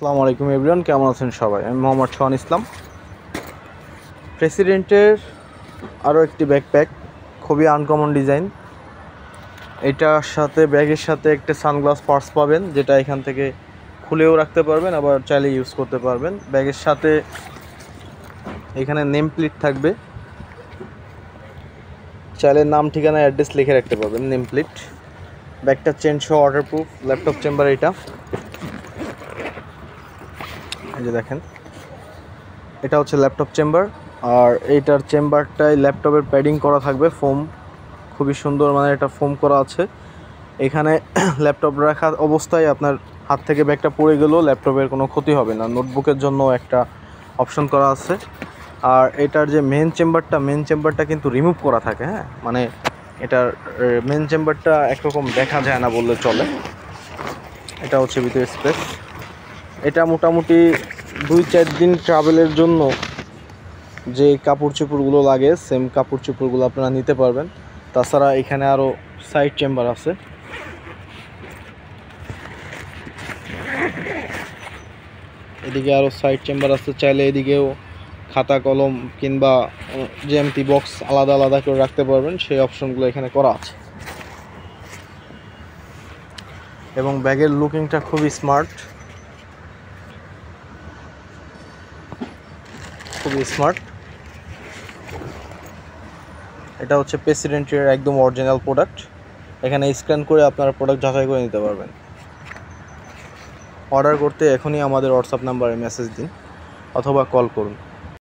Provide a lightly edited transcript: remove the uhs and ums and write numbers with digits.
আসসালামু আলাইকুম এভরিওয়ান, কেমন আছেন সবাই? আমি মোহাম্মদ সোহান ইসলাম। প্রেসিডেন্টের আরও একটি ব্যাকপ্যাক, খুবই আনকমন ডিজাইন। এটার সাথে ব্যাগের সাথে একটা সানগ্লাস পার্স পাবেন, যেটা এখান থেকে খুলেও রাখতে পারবেন, আবার চাইলে ইউজ করতে পারবেন। ব্যাগের সাথে এখানে নেম প্লেট থাকবে, চাইলে নাম ঠিকানা অ্যাড্রেস লিখে রাখতে পারবেন। Name plate. ব্যাগটা চেন সহ ওয়াটারপ্রুফ। ল্যাপটপ চেম্বার এটা, এই যে দেখেন, এটা হচ্ছে ল্যাপটপ চেম্বার। আর এইটার চেম্বারটায় ল্যাপটপের প্যাডিং করা থাকবে, ফোম, খুবই সুন্দর, মানে এটা ফোম করা আছে। এখানে ল্যাপটপ রাখা অবস্থায় আপনার হাত থেকে ব্যাগটা পড়ে গেলেও ল্যাপটপের কোনো ক্ষতি হবে না। নোটবুকের জন্য একটা অপশন করা আছে। আর এটার যে মেন চেম্বারটা কিন্তু রিমুভ করা থাকে। হ্যাঁ, মানে এটার মেন চেম্বারটা একরকম দেখা যায় না বললে চলে। এটা হচ্ছে ভিতরে স্পেস। এটা মোটামুটি 2-4 দিন ট্রাভেলের জন্য যে কাপড় চোপড়গুলো লাগে, সেম কাপড় চোপড়গুলো আপনারা নিতে পারবেন। তাছাড়া এখানে আরও সাইড চেম্বার আছে। এদিকে আরও সাইড চেম্বার আছে, চাইলে এদিকেও খাতা কলম কিংবা জ্যামিতি বক্স আলাদা আলাদা করে রাখতে পারবেন, সেই অপশনগুলো এখানে করা আছে। এবং ব্যাগের লুকিংটা খুবই স্মার্ট, খুবই স্মার্ট। এটা হচ্ছে প্রেসিডেন্টের একদম অরিজিনাল প্রোডাক্ট। এখানে স্ক্যান করে আপনারা প্রোডাক্ট যাচাই করে নিতে পারবেন। অর্ডার করতে এখনই আমাদের হোয়াটসঅ্যাপ নাম্বারে মেসেজ দিন অথবা কল করুন।